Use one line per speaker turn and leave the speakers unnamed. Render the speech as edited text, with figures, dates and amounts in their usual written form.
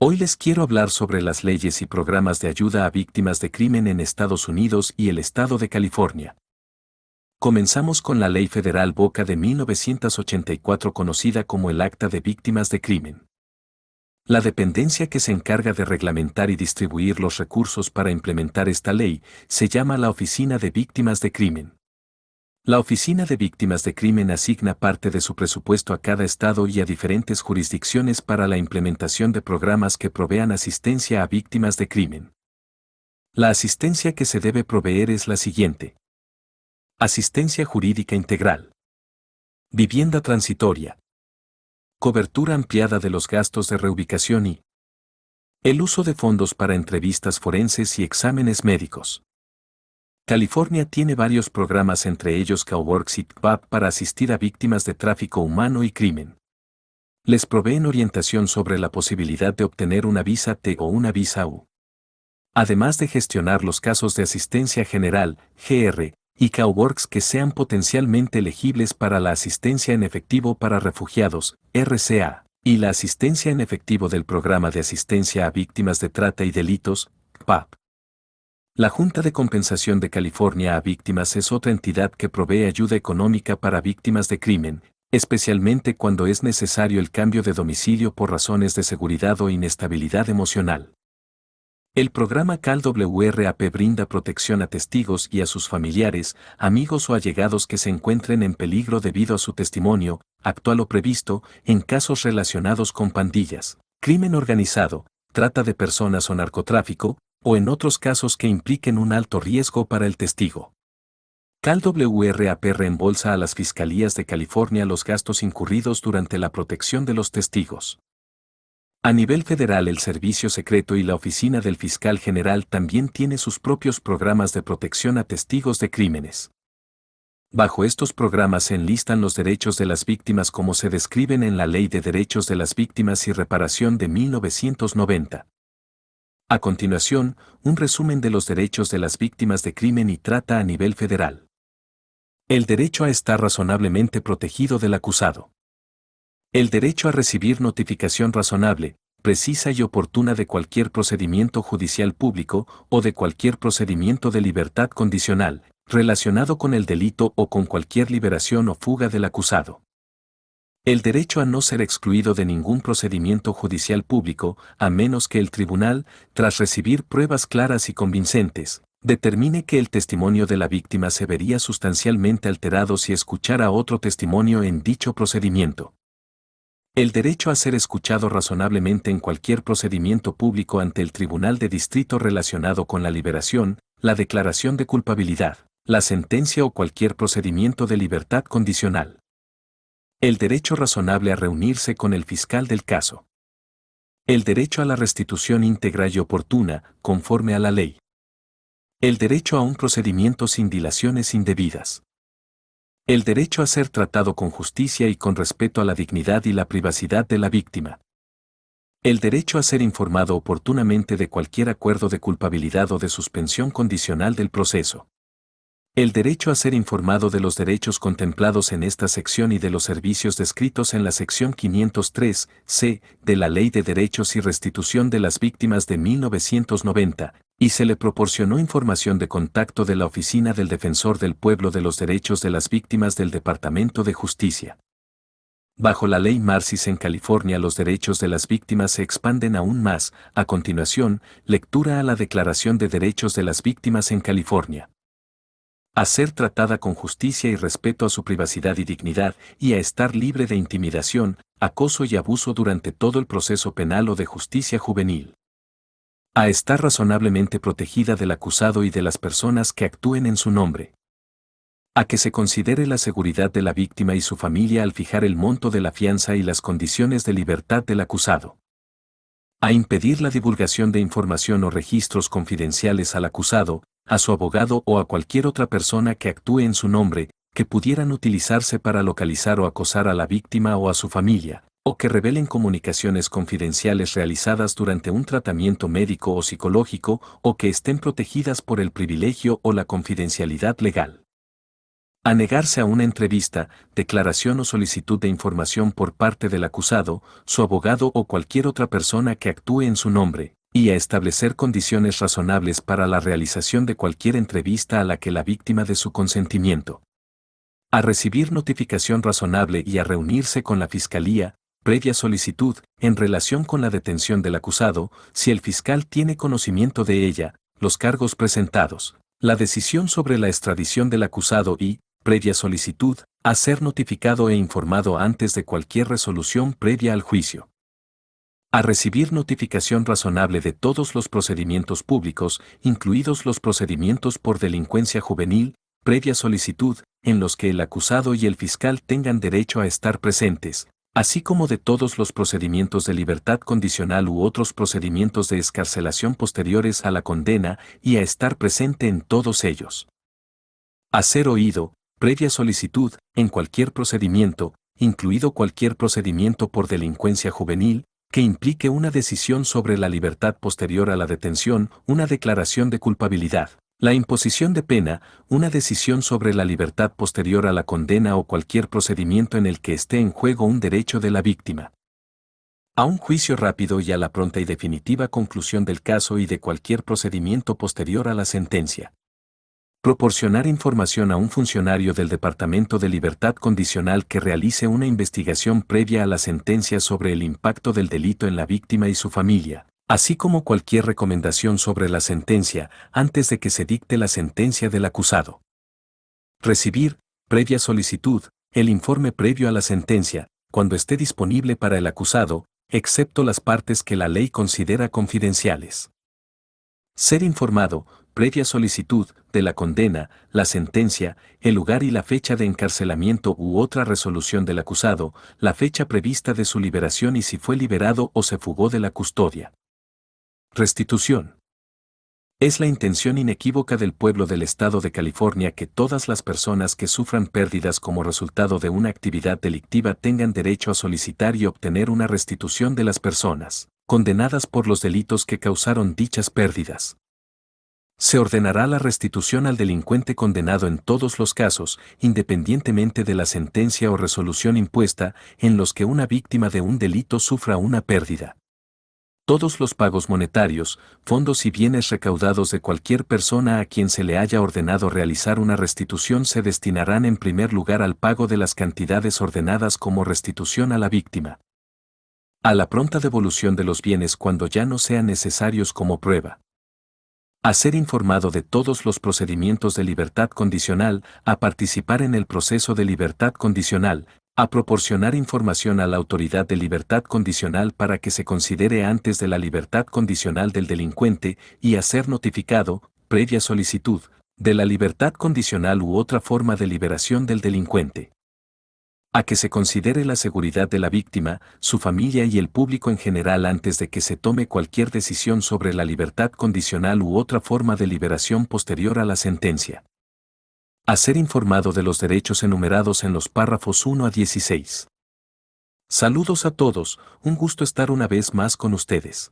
Hoy les quiero hablar sobre las leyes y programas de ayuda a víctimas de crimen en Estados Unidos y el estado de California. Comenzamos con la Ley Federal Boca de 1984, conocida como el Acta de Víctimas de Crimen. La dependencia que se encarga de reglamentar y distribuir los recursos para implementar esta ley se llama la Oficina de Víctimas de Crimen. La Oficina de Víctimas de Crimen asigna parte de su presupuesto a cada estado y a diferentes jurisdicciones para la implementación de programas que provean asistencia a víctimas de crimen. La asistencia que se debe proveer es la siguiente: asistencia jurídica integral, vivienda transitoria, cobertura ampliada de los gastos de reubicación y el uso de fondos para entrevistas forenses y exámenes médicos. California tiene varios programas, entre ellos CalWorks y CBAP, para asistir a víctimas de tráfico humano y crimen. Les proveen orientación sobre la posibilidad de obtener una visa T o una visa U. Además de gestionar los casos de asistencia general, GR, y CalWorks que sean potencialmente elegibles para la asistencia en efectivo para refugiados, RCA, y la asistencia en efectivo del Programa de Asistencia a Víctimas de Trata y Delitos, CPAP. La Junta de Compensación de California a Víctimas es otra entidad que provee ayuda económica para víctimas de crimen, especialmente cuando es necesario el cambio de domicilio por razones de seguridad o inestabilidad emocional. El programa CalWRAP brinda protección a testigos y a sus familiares, amigos o allegados que se encuentren en peligro debido a su testimonio, actual o previsto, en casos relacionados con pandillas, crimen organizado, trata de personas o narcotráfico, o en otros casos que impliquen un alto riesgo para el testigo. CalWRAP reembolsa a las fiscalías de California los gastos incurridos durante la protección de los testigos. A nivel federal, el Servicio Secreto y la Oficina del Fiscal General también tiene sus propios programas de protección a testigos de crímenes. Bajo estos programas se enlistan los derechos de las víctimas como se describen en la Ley de Derechos de las Víctimas y Reparación de 1990. A continuación, un resumen de los derechos de las víctimas de crimen y trata a nivel federal. El derecho a estar razonablemente protegido del acusado. El derecho a recibir notificación razonable, precisa y oportuna de cualquier procedimiento judicial público o de cualquier procedimiento de libertad condicional, relacionado con el delito o con cualquier liberación o fuga del acusado. El derecho a no ser excluido de ningún procedimiento judicial público, a menos que el tribunal, tras recibir pruebas claras y convincentes, determine que el testimonio de la víctima se vería sustancialmente alterado si escuchara otro testimonio en dicho procedimiento. El derecho a ser escuchado razonablemente en cualquier procedimiento público ante el Tribunal de Distrito relacionado con la liberación, la declaración de culpabilidad, la sentencia o cualquier procedimiento de libertad condicional. El derecho razonable a reunirse con el fiscal del caso. El derecho a la restitución íntegra y oportuna, conforme a la ley. El derecho a un procedimiento sin dilaciones indebidas. El derecho a ser tratado con justicia y con respeto a la dignidad y la privacidad de la víctima. El derecho a ser informado oportunamente de cualquier acuerdo de culpabilidad o de suspensión condicional del proceso. El derecho a ser informado de los derechos contemplados en esta sección y de los servicios descritos en la sección 503(c) de la Ley de Derechos y Restitución de las Víctimas de 1990, y se le proporcionó información de contacto de la Oficina del Defensor del Pueblo de los Derechos de las Víctimas del Departamento de Justicia. Bajo la Ley Marsis en California, los derechos de las víctimas se expanden aún más. A continuación, lectura a la Declaración de Derechos de las Víctimas en California. A ser tratada con justicia y respeto a su privacidad y dignidad, y a estar libre de intimidación, acoso y abuso durante todo el proceso penal o de justicia juvenil. A estar razonablemente protegida del acusado y de las personas que actúen en su nombre. A que se considere la seguridad de la víctima y su familia al fijar el monto de la fianza y las condiciones de libertad del acusado. A impedir la divulgación de información o registros confidenciales al acusado, a su abogado o a cualquier otra persona que actúe en su nombre, que pudieran utilizarse para localizar o acosar a la víctima o a su familia, o que revelen comunicaciones confidenciales realizadas durante un tratamiento médico o psicológico, o que estén protegidas por el privilegio o la confidencialidad legal. A negarse a una entrevista, declaración o solicitud de información por parte del acusado, su abogado o cualquier otra persona que actúe en su nombre, y a establecer condiciones razonables para la realización de cualquier entrevista a la que la víctima dé su consentimiento. A recibir notificación razonable y a reunirse con la Fiscalía, previa solicitud, en relación con la detención del acusado, si el fiscal tiene conocimiento de ella, los cargos presentados, la decisión sobre la extradición del acusado y, previa solicitud, a ser notificado e informado antes de cualquier resolución previa al juicio. A recibir notificación razonable de todos los procedimientos públicos, incluidos los procedimientos por delincuencia juvenil, previa solicitud, en los que el acusado y el fiscal tengan derecho a estar presentes, así como de todos los procedimientos de libertad condicional u otros procedimientos de excarcelación posteriores a la condena y a estar presente en todos ellos. A ser oído, previa solicitud, en cualquier procedimiento, incluido cualquier procedimiento por delincuencia juvenil, que implique una decisión sobre la libertad posterior a la detención, una declaración de culpabilidad, la imposición de pena, una decisión sobre la libertad posterior a la condena o cualquier procedimiento en el que esté en juego un derecho de la víctima. A un juicio rápido y a la pronta y definitiva conclusión del caso y de cualquier procedimiento posterior a la sentencia. Proporcionar información a un funcionario del Departamento de Libertad Condicional que realice una investigación previa a la sentencia sobre el impacto del delito en la víctima y su familia, así como cualquier recomendación sobre la sentencia antes de que se dicte la sentencia del acusado. Recibir, previa solicitud, el informe previo a la sentencia, cuando esté disponible para el acusado, excepto las partes que la ley considera confidenciales. Ser informado, previa solicitud, de la condena, la sentencia, el lugar y la fecha de encarcelamiento u otra resolución del acusado, la fecha prevista de su liberación y si fue liberado o se fugó de la custodia. Restitución. Es la intención inequívoca del pueblo del Estado de California que todas las personas que sufran pérdidas como resultado de una actividad delictiva tengan derecho a solicitar y obtener una restitución de las personas condenadas por los delitos que causaron dichas pérdidas. Se ordenará la restitución al delincuente condenado en todos los casos, independientemente de la sentencia o resolución impuesta, en los que una víctima de un delito sufra una pérdida. Todos los pagos monetarios, fondos y bienes recaudados de cualquier persona a quien se le haya ordenado realizar una restitución se destinarán en primer lugar al pago de las cantidades ordenadas como restitución a la víctima. A la pronta devolución de los bienes cuando ya no sean necesarios como prueba. A ser informado de todos los procedimientos de libertad condicional, a participar en el proceso de libertad condicional, a proporcionar información a la autoridad de libertad condicional para que se considere antes de la libertad condicional del delincuente y a ser notificado, previa solicitud, de la libertad condicional u otra forma de liberación del delincuente. A que se considere la seguridad de la víctima, su familia y el público en general antes de que se tome cualquier decisión sobre la libertad condicional u otra forma de liberación posterior a la sentencia. A ser informado de los derechos enumerados en los párrafos 1 a 16. Saludos a todos, un gusto estar una vez más con ustedes.